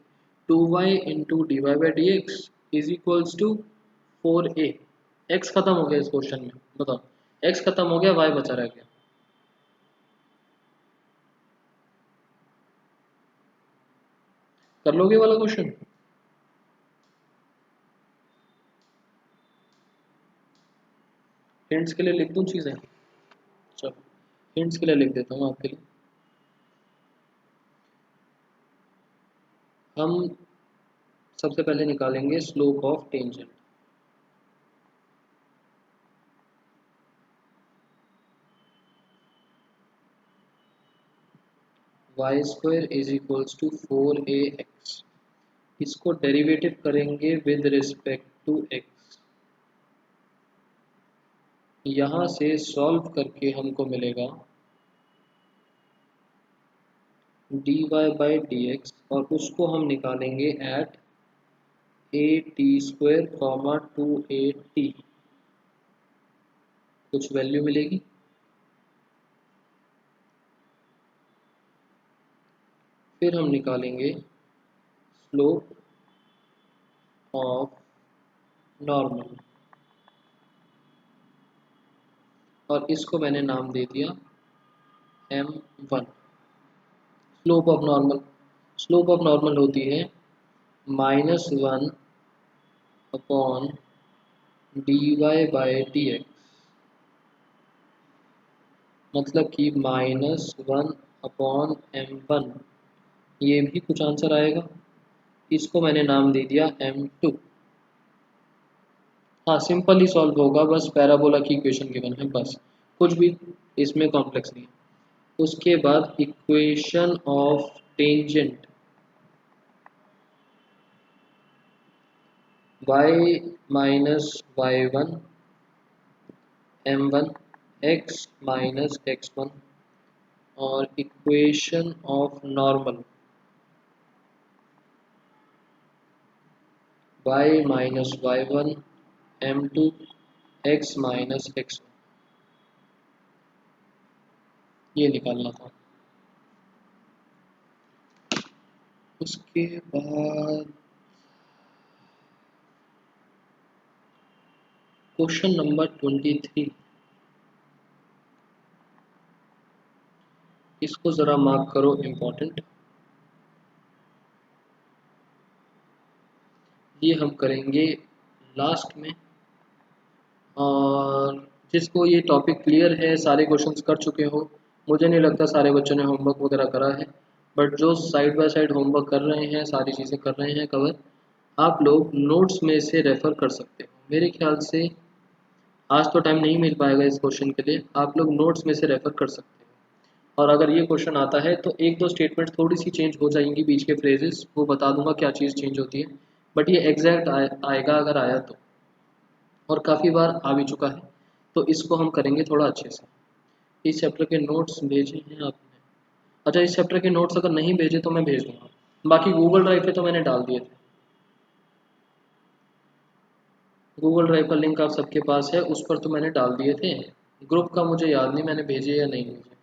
2y × dy/dx = 4a। x खत्म हो गया इस क्वेश्चन में। बताओ x खत्म हो गया, y बचा रह गया। कर लोगे वाला क्वेश्चन। हिंट्स के लिए लिख दूँ चीज़ें? चलो हिंट्स के लिए लिख देता हूँ आपके लिए। हम सबसे पहले निकालेंगे slope of tangent. Y square is equals to 4ax। इसको डेरिवेटिव करेंगे विद रिस्पेक्ट टू x। यहाँ से सॉल्व करके हमको मिलेगा dy बाई डी एक्स, और उसको हम निकालेंगे at a t square comma 2at। कुछ वैल्यू मिलेगी। फिर हम निकालेंगे स्लोप ऑफ नॉर्मल, और इसको मैंने नाम दे दिया m1। Slope of normal, slope of normal होती है -1 upon dy by d x, मतलब कि -1 अपॉन m1। ये भी कुछ आंसर आएगा। इसको मैंने नाम दे दिया m2। हाँ सिंपल ही सॉल्व होगा, बस पैराबोला की इक्वेशन गिवन है, बस कुछ भी इसमें कॉम्प्लेक्स नहीं है। उसके बाद equation of tangent y minus y1 m1 x minus x1, और equation of normal y minus y1 m2 x minus x1, ये निकालना था। उसके बाद क्वेश्चन नंबर 23, इसको ज़रा मार्क करो, इम्पोर्टेंट। ये हम करेंगे लास्ट में, और जिसको ये टॉपिक क्लियर है, सारे क्वेश्चंस कर चुके हो, मुझे नहीं लगता सारे बच्चों ने होमवर्क वगैरह करा है, बट जो साइड बाय साइड होमवर्क कर रहे हैं, सारी चीज़ें कर रहे हैं कवर, आप लोग नोट्स में से रेफ़र कर सकते हो। मेरे ख्याल से आज तो टाइम नहीं मिल पाएगा इस क्वेश्चन के लिए, आप लोग नोट्स में से रेफ़र कर सकते हो। और अगर ये क्वेश्चन आता है तो एक दो स्टेटमेंट थोड़ी सी चेंज हो जाएंगी, बीच के फ्रेजेस वो बता दूंगा क्या चीज़ चेंज होती है, बट ये एग्जैक्ट आएगा अगर आया तो, और काफ़ी बार आ भी चुका है। तो इसको हम करेंगे थोड़ा अच्छे से। इस चैप्टर के नोट्स भेजे हैं आपने? अच्छा, इस चैप्टर के नोट्स अगर नहीं भेजे तो मैं भेज दूंगा, बाकी गूगल ड्राइव पे तो मैंने डाल दिए थे। गूगल ड्राइव का लिंक आप सबके पास है, उस पर तो मैंने डाल दिए थे। ग्रुप का मुझे याद नहीं मैंने भेजे या नहीं भेजे।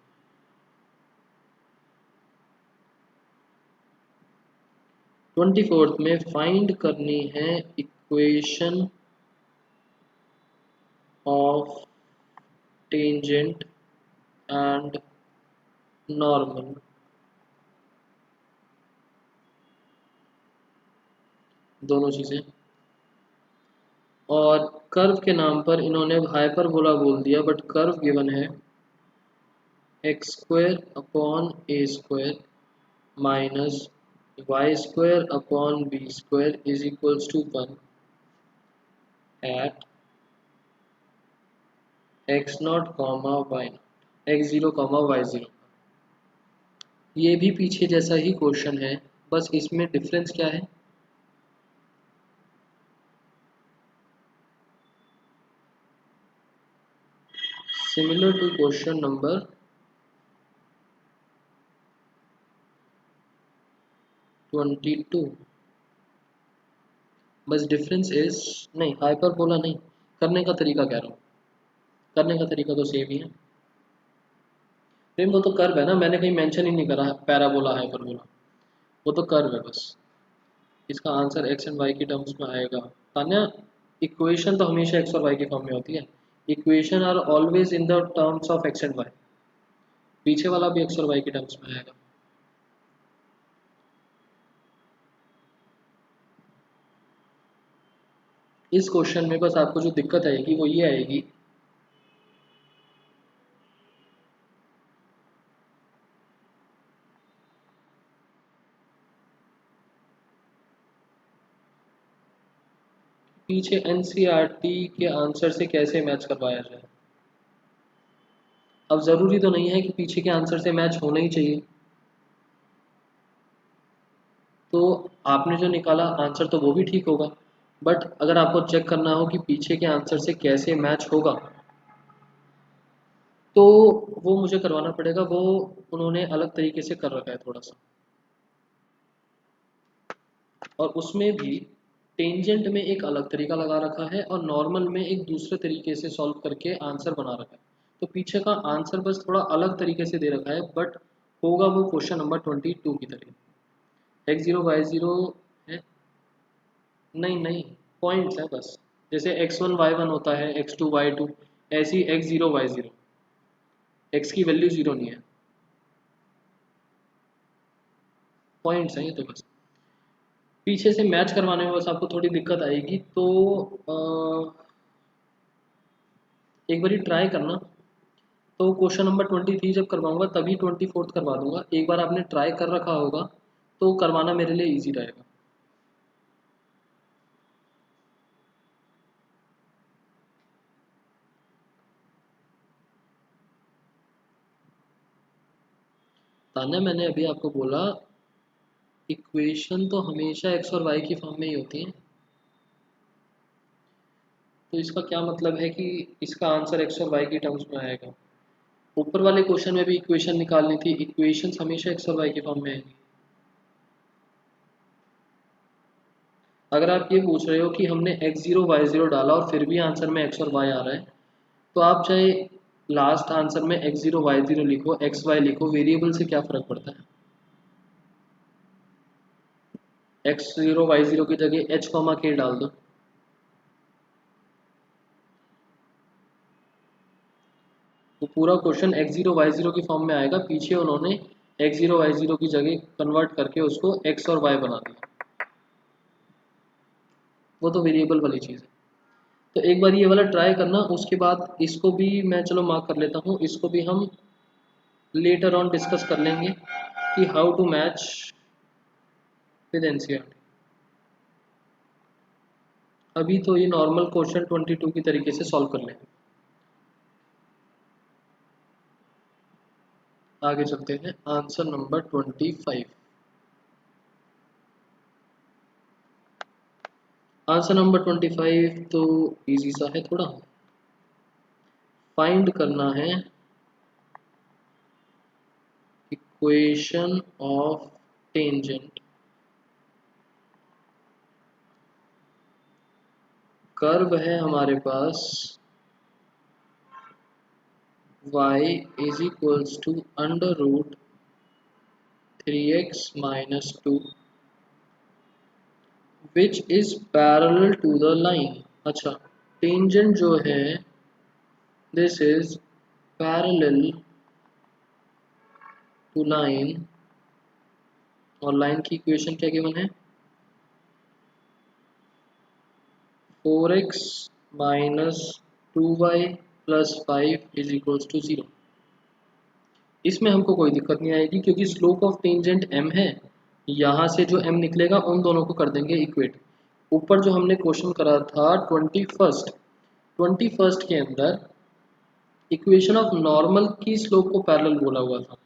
24th में फाइंड करनी है equation of tangent and normal, दोनों चीज़ें। और कर्व के नाम पर इन्होंने हाइपरबोला बोल दिया, बट कर्व गिवन है x square upon a square minus y square upon b square is equals to 1 at x naught comma y naught, x zero comma y zero. ये भी पीछे जैसा ही क्वेश्चन है, बस इसमें डिफरेंस क्या है, सिमिलर टू क्वेश्चन नंबर 22, बस डिफरेंस इज, नहीं हाइपरबोला नहीं, करने का तरीका कह रहा हूँ, करने का तरीका तो सेम ही है। प्रेम वो तो कर्व है ना, मैंने कहीं मेंशन ही नहीं करा है पैराबोला हाइपरबोला, वो तो कर्व है बस। इसका आंसर एक्स एंड वाई की टर्म्स में आएगा। तान्या, इक्वेशन तो हमेशा एक्स और वाई के फॉर्म में होती है, equation are always in the terms of x and y, पीछे वाला भी एक्स और वाई के टर्म्स में आएगा। इस क्वेश्चन में बस आपको जो दिक्कत आएगी वो ये आएगी पीछे एनसीईआरटी के आंसर से कैसे मैच करवाया जाए। अब ज़रूरी तो नहीं है कि पीछे के आंसर से मैच होना ही चाहिए, तो आपने जो निकाला आंसर तो वो भी ठीक होगा, बट अगर आपको चेक करना हो कि पीछे के आंसर से कैसे मैच होगा तो वो मुझे करवाना पड़ेगा। वो उन्होंने अलग तरीके से कर रखा है थोड़ा सा, और उसमें भी टेंजेंट में एक अलग तरीका लगा रखा है और नॉर्मल में एक दूसरे तरीके से सॉल्व करके आंसर बना रखा है। तो पीछे का आंसर बस थोड़ा अलग तरीके से दे रखा है, बट होगा वो क्वेश्चन नंबर 22 की तरह। x0 y0 है, नहीं नहीं, पॉइंट्स है बस। जैसे x1 y1 होता है, x2 y2, ऐसी x0 y0, x की वैल्यू जीरो नहीं है, पॉइंट्स हैं ये तो बस। पीछे से मैच करवाने में बस आपको थोड़ी दिक्कत आएगी, तो एक बार ट्राई करना। तो क्वेश्चन नंबर 23 जब करवाऊंगा तभी 24 करवा दूंगा। एक बार आपने ट्राई कर रखा होगा तो करवाना मेरे लिए इजी रहेगा। तान्या, मैंने अभी आपको बोला इक्वेशन तो हमेशा एक्स और वाई की फॉर्म में ही होती है, तो इसका क्या मतलब है कि इसका आंसर एक्स और वाई की टर्म्स में आएगा। ऊपर वाले क्वेश्चन में भी इक्वेशन निकालनी थी, इक्वेशंस हमेशा एक्स और वाई की फॉर्म में आएंगी। अगर आप ये पूछ रहे हो कि हमने x0 y0 डाला और फिर भी आंसर में x और y आ रहा है, तो आप चाहे लास्ट आंसर में x0 y0 लिखो, एक्स वाई लिखो, वेरिएबल से क्या फर्क पड़ता है। x0 y0 की जगह h k डाल दो, तो पूरा क्वेश्चन x0 y0 की फॉर्म में आएगा। पीछे उन्होंने x0 y0 की जगह कन्वर्ट करके उसको x और y बना दिया, वो तो वेरिएबल वाली चीज़ है। तो एक बार ये वाला ट्राई करना, उसके बाद इसको भी मैं चलो मार्क कर लेता हूँ, इसको भी हम लेटर ऑन डिस्कस कर लेंगे कि how to match with NCERT. अभी तो ये नॉर्मल क्वेश्चन 22 की तरीके से सॉल्व कर लें। आगे चलते हैं, आंसर नंबर 25। आंसर नंबर 25 तो इजी सा है थोड़ा। फाइंड करना है इक्वेशन ऑफ टेंजेंट, कर्व है हमारे पास y is equals to under root 3x minus 2 which is parallel to the line. अच्छा, टेंजेंट जो है this is parallel to line, और लाइन की इक्वेशन क्या गिवन है, 4x minus 2y plus 5 is equals to 0। इसमें हमको कोई दिक्कत नहीं आएगी क्योंकि स्लोप ऑफ टेंजेंट m है, यहाँ से जो m निकलेगा उन दोनों को कर देंगे इक्वेट। ऊपर जो हमने क्वेश्चन करा था 21st के अंदर इक्वेशन ऑफ नॉर्मल की स्लोप को पैरेलल बोला हुआ था,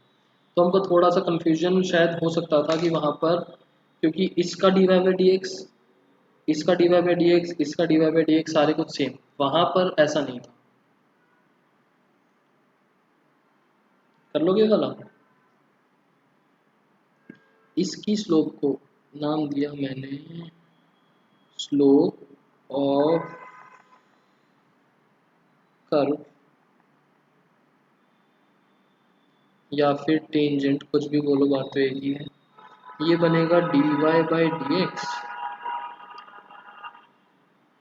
तो हमको थोड़ा सा कंफ्यूजन शायद हो सकता था कि वहाँ पर, क्योंकि इसका d y by d x, इसका d y by d x, इसका d y by d x सारे कुछ सेम, वहाँ पर ऐसा नहीं था। कर लोगे वाला, इसकी स्लोप को नाम दिया मैंने स्लोप ऑफ कर्व या फिर टेंजेंट, कुछ भी बोलो बात तो एक ही है। ये बनेगा d y by d x,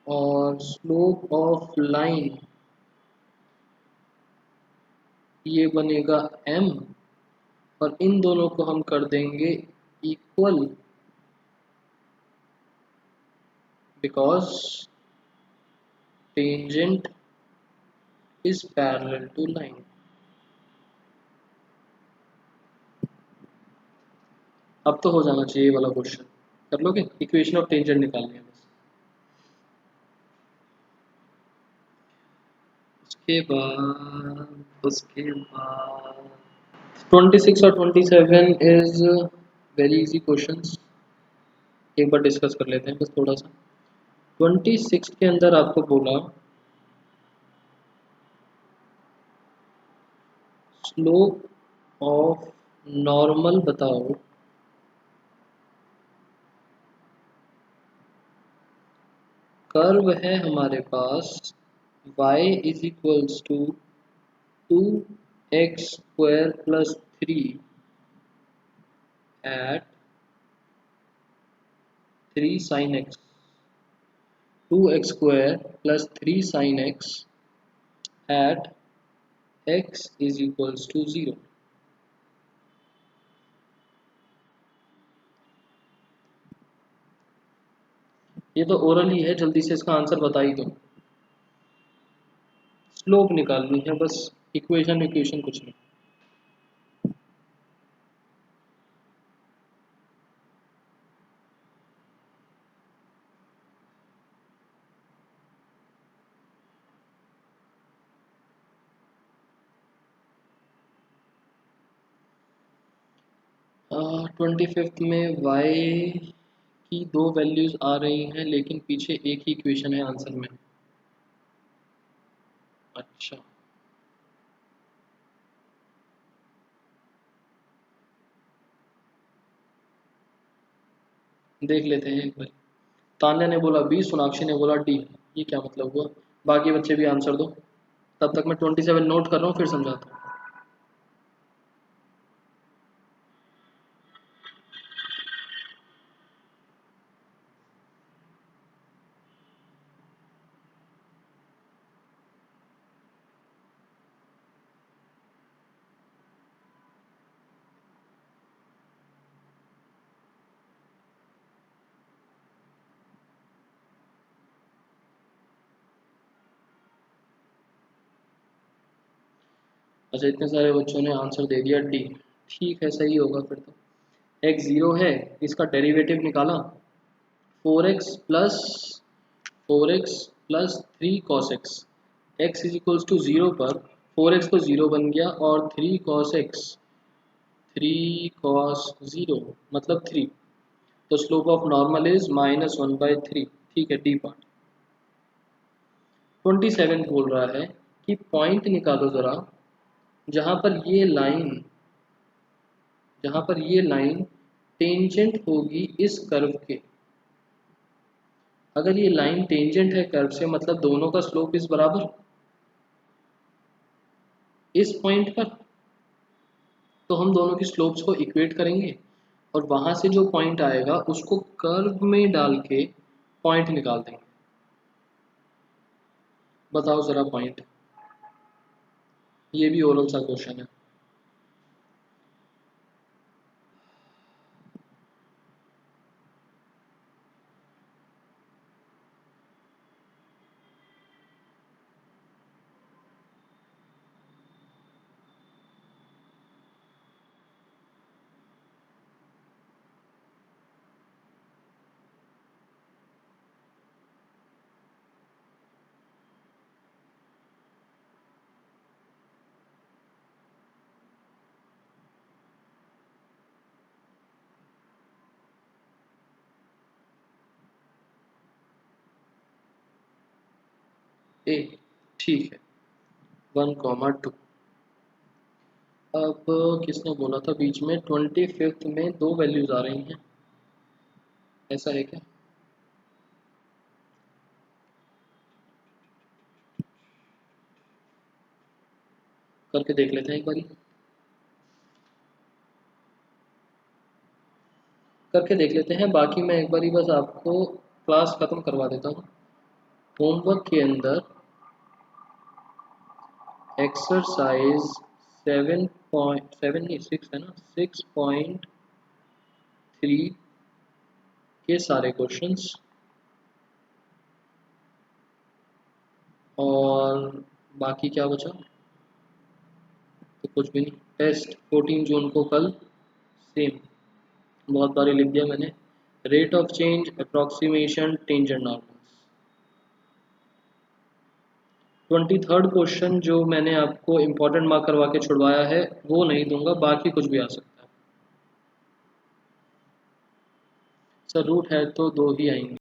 और स्लोप ऑफ लाइन ये बनेगा m, और इन दोनों को हम कर देंगे equal, because tangent is parallel to line. अब तो हो जाना चाहिए ये वाला क्वेश्चन। कर लोगे, इक्वेशन ऑफ टेंजेंट निकालनी है बस। उसके बाद 26 और 27 इज वेरी इजी क्वेश्चंस। एक बार डिस्कस कर लेते हैं बस थोड़ा सा। 26 के अंदर आपको बोला स्लोप ऑफ नॉर्मल बताओ। कर्व है हमारे पास y is equals to 2x² plus 3 at 3 sin x, 2x² plus 3 sin x at x is equals to 0। ये तो ओरल ही है, जल्दी से इसका आंसर बता ही दो। स्लोप निकालनी है बस, इक्वेशन इक्वेशन कुछ नहीं। ट्वेंटी फिफ्थ में y की दो वैल्यूज आ रही हैं लेकिन पीछे एक ही इक्वेशन है आंसर में। अच्छा, देख लेते हैं एक बार। तान्या ने बोला बी, सोनाक्षी ने बोला डी। ये क्या मतलब हुआ? बाकी बच्चे भी आंसर दो, तब तक मैं 27 नोट कर रहा हूँ फिर समझाता हूँ। अच्छा, इतने सारे बच्चों ने आंसर दे दिया डी। ठीक है, सही होगा फिर तो। एक्स जीरो है, इसका डेरिवेटिव निकाला 4x plus 3 cos x। Is equals to 0 पर 4x तो 0 बन गया और 3 cos 0 मतलब 3। तो स्लोप ऑफ नॉर्मल इज -1/3। ठीक है, डी पार्ट। 27 बोल रहा है कि पॉइंट निकालो जरा जहां पर ये लाइन जहां पर ये लाइन टेंजेंट होगी इस कर्व के। अगर ये लाइन टेंजेंट है कर्व से मतलब दोनों का स्लोप इस बराबर इस पॉइंट पर, तो हम दोनों की स्लोप्स को इक्वेट करेंगे और वहां से जो पॉइंट आएगा उसको कर्व में डाल के पॉइंट निकाल देंगे। बताओ जरा पॉइंट। ये भी ओरल सा क्वेश्चन है। ए, ठीक है, 1,2। अब किसने बोला था बीच में 25th में दो वैल्यूज आ रही हैं, ऐसा है क्या? करके देख लेते हैं एक बारी। करके देख लेते हैं, बाकी मैं एक बारी बस आपको क्लास ख़त्म करवा देता हूँ। होमवर्क के अंदर एक्सरसाइज 7.7 नहीं 6 है ना, 6.3 के सारे क्वेश्चंस और बाकी क्या बचा? तो कुछ भी नहीं। टेस्ट 14 जून को कल सेम, बहुत बारी लिख दिया मैंने। Rate of change, approximation, tangent normals. 23rd question जो मैंने आपको इम्पोर्टेंट मार्क करवा के छुड़वाया है वो नहीं दूंगा, बाकी कुछ भी आ सकता है। सर रूट है तो 2 ही आएंगे।